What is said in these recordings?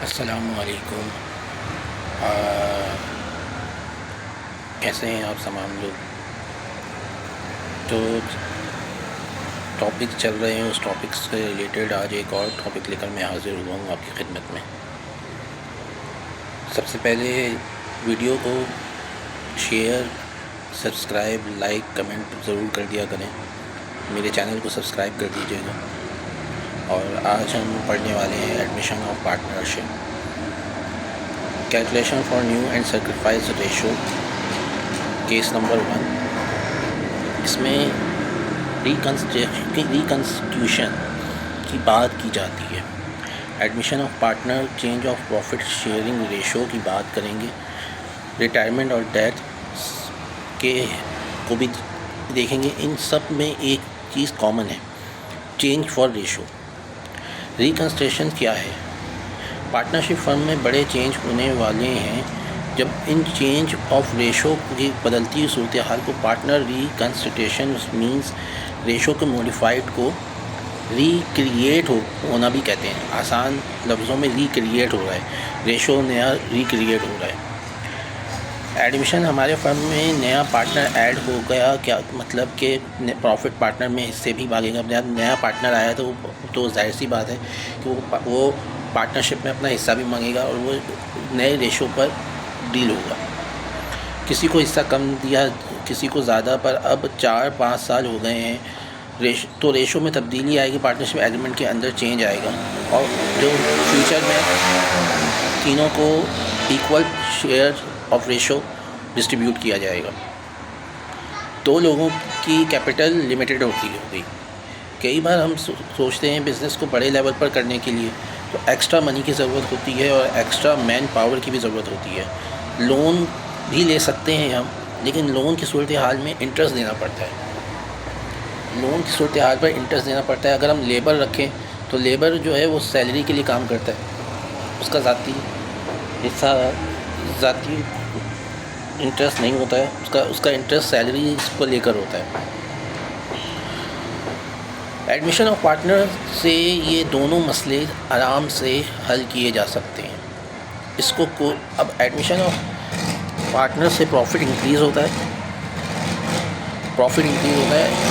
अस्सलामुअलैकुम। आ, कैसे हैं आप तमाम लोग। तो टॉपिक चल रहे हैं, उस टॉपिक से रिलेटेड आज एक और टॉपिक लेकर मैं हाज़िर हुआ हूँ आपकी खिदमत में। सबसे पहले वीडियो को शेयर, सब्सक्राइब, लाइक, कमेंट ज़रूर कर दिया करें। मेरे चैनल को सब्सक्राइब कर दीजिएगा। और आज हम पढ़ने वाले हैं admission of partnership, calculation for new and sacrifice ratio, case number 1। इसमें रिकन्स्टिट्यूशन की बात की जाती है। Admission of partner, change of profit sharing ratio की बात करेंगे। रिटायरमेंट और डेथ के को भी देखेंगे। इन सब में एक चीज़ कॉमन है, चेंज फॉर रेशो। रिकन्स्ट्रक्शन क्या है? पार्टनरशिप फर्म में बड़े चेंज होने वाले हैं। जब इन चेंज ऑफ रेशो की बदलती सूरत हाल को पार्टनर रिकन्स्टिट्यूशन मीन्स रेशो के मॉडिफाइड को रिक्रिएट होना भी कहते हैं। आसान लफ्ज़ों में रिक्रिएट हो रहा है, रेशो नया रिक्रिएट हो रहा है। एडमिशन, हमारे फर्म में नया पार्टनर ऐड हो गया, क्या मतलब कि प्रॉफिट पार्टनर में हिस्से भी भागेगा। जब नया पार्टनर आया तो जाहिर सी बात है कि वो पार्टनरशिप में अपना हिस्सा भी मांगेगा और वो नए रेशो पर डील होगा। किसी को हिस्सा कम दिया, किसी को ज़्यादा, पर अब 4-5 साल हो गए हैं तो रेशो में तब्दीली आएगी। पार्टनरशिप एग्रीमेंट के अंदर चेंज आएगा और जो फ्यूचर में तीनों को equal share of ratio distribute किया जाएगा। 2 लोगों की कैपिटल लिमिटेड होगी। कई बार हम सोचते हैं बिज़नेस को बड़े लेवल पर करने के लिए तो एक्स्ट्रा मनी की ज़रूरत होती है और एक्स्ट्रा मैन पावर की भी ज़रूरत होती है। लोन भी ले सकते हैं हम, लेकिन लोन की सूरत हाल में इंटरेस्ट देना पड़ता है। लोन की सूरत हाल पर इंटरेस्ट देना पड़ता है। अगर हम लेबर रखें तो लेबर जो है वो सैलरी के लिए काम करता है, उसका ज़ाती हिस्सा, ज़ाती इंटरेस्ट नहीं होता है, उसका इंटरेस्ट सैलरी को लेकर होता है। एडमिशन ऑफ पार्टनर से ये दोनों मसले आराम से हल किए जा सकते हैं। अब एडमिशन ऑफ पार्टनर से प्रॉफिट इंक्रीज़ होता है।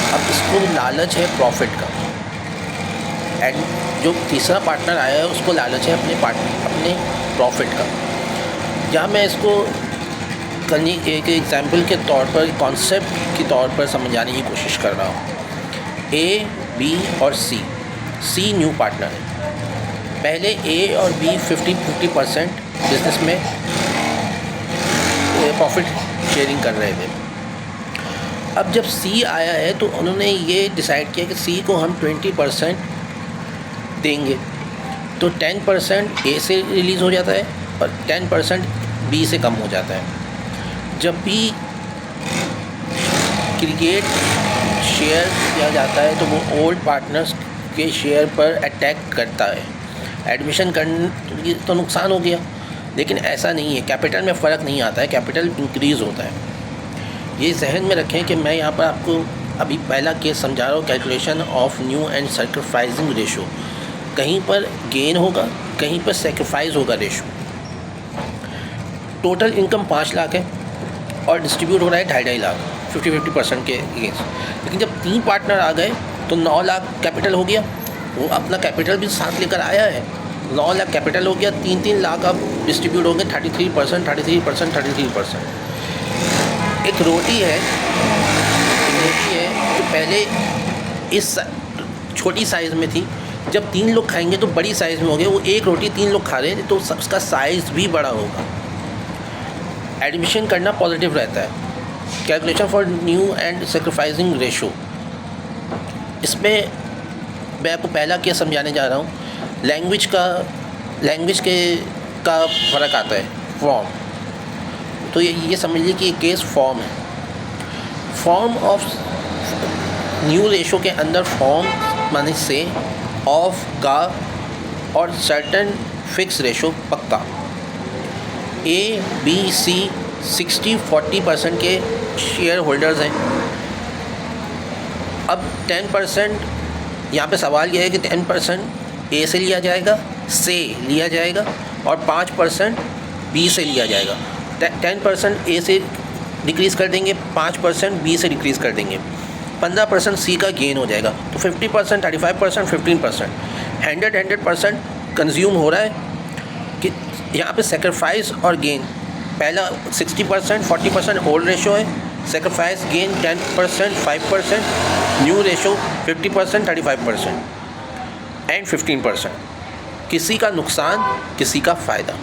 अब इसको लालच है प्रॉफिट का। जो तीसरा पार्टनर आया है उसको लालच है अपने प्रॉफिट का। यहाँ मैं इसको करने एक एग्जाम्पल के तौर पर, कॉन्सेप्ट के तौर पर समझाने की कोशिश कर रहा हूँ। ए, बी और सी न्यू पार्टनर है। पहले ए और बी 50-50% बिजनेस में प्रॉफिट शेयरिंग कर रहे थे। अब जब सी आया है तो उन्होंने ये डिसाइड किया कि सी को हम 20% देंगे, तो 10% ए से रिलीज़ हो जाता है और 10% बी से कम हो जाता है। जब भी क्रिकेट शेयर किया जाता है तो वो ओल्ड पार्टनर्स के शेयर पर अटैक करता है। एडमिशन करने तो नुकसान हो गया, लेकिन ऐसा नहीं है, कैपिटल में फ़र्क नहीं आता है, कैपिटल इंक्रीज़ होता है। ये जहन में रखें कि मैं यहाँ पर आपको अभी पहला केस समझा रहा हूँ, calculation of new and sacrificing ratio. कहीं पर गेन होगा, कहीं पर सैक्रिफाइस होगा रेशो। टोटल इनकम 5 लाख है और डिस्ट्रीब्यूट हो रहा है 2.5 लाख, 50-50% के अगेंस्ट। लेकिन जब 3 पार्टनर आ गए तो 9 लाख कैपिटल हो गया। वो अपना कैपिटल भी साथ लेकर आया है, 9 लाख कैपिटल हो गया। 3-3 लाख अब डिस्ट्रीब्यूट हो गए 33%। एक रोटी है जो पहले इस छोटी साइज़ में थी, जब 3 लोग खाएंगे तो बड़ी साइज़ में हो गए। वो एक रोटी 3 लोग खा रहे हैं तो उसका साइज़ भी बड़ा होगा। एडमिशन करना पॉजिटिव रहता है। Calculation for new and sacrificing ratio, इसमें मैं आपको पहला केस समझाने जा रहा हूँ। लैंग्वेज का फ़र्क आता है, फॉर्म। तो ये समझ लीजिए कि ये केस फॉर्म है। फॉर्म ऑफ न्यू रेशो के अंदर फॉर्म माने से, ऑफ का और सर्टन फिक्स रेशो पक्का। ए, बी, सी 60-40% के शेयर होल्डर्स हैं। अब 10%, यहाँ पे सवाल यह है कि 10% ए से लिया जाएगा, से लिया जाएगा और 5% बी से लिया जाएगा। 10% ए से डिक्रीज़ कर देंगे, 5% बी से डिक्रीज़ कर देंगे, 15% सी का गेन हो जाएगा। तो 50%, 35%, 15%, 100% कंज्यूम हो रहा है कि यहाँ पे सेक्रीफाइस और गेन पहला 60%, 40% ओल्ड रेशो है, sacrifice gain 10%, 5%, new ratio 50%, 35% and 15%। किसी का नुकसान, किसी का फ़ायदा।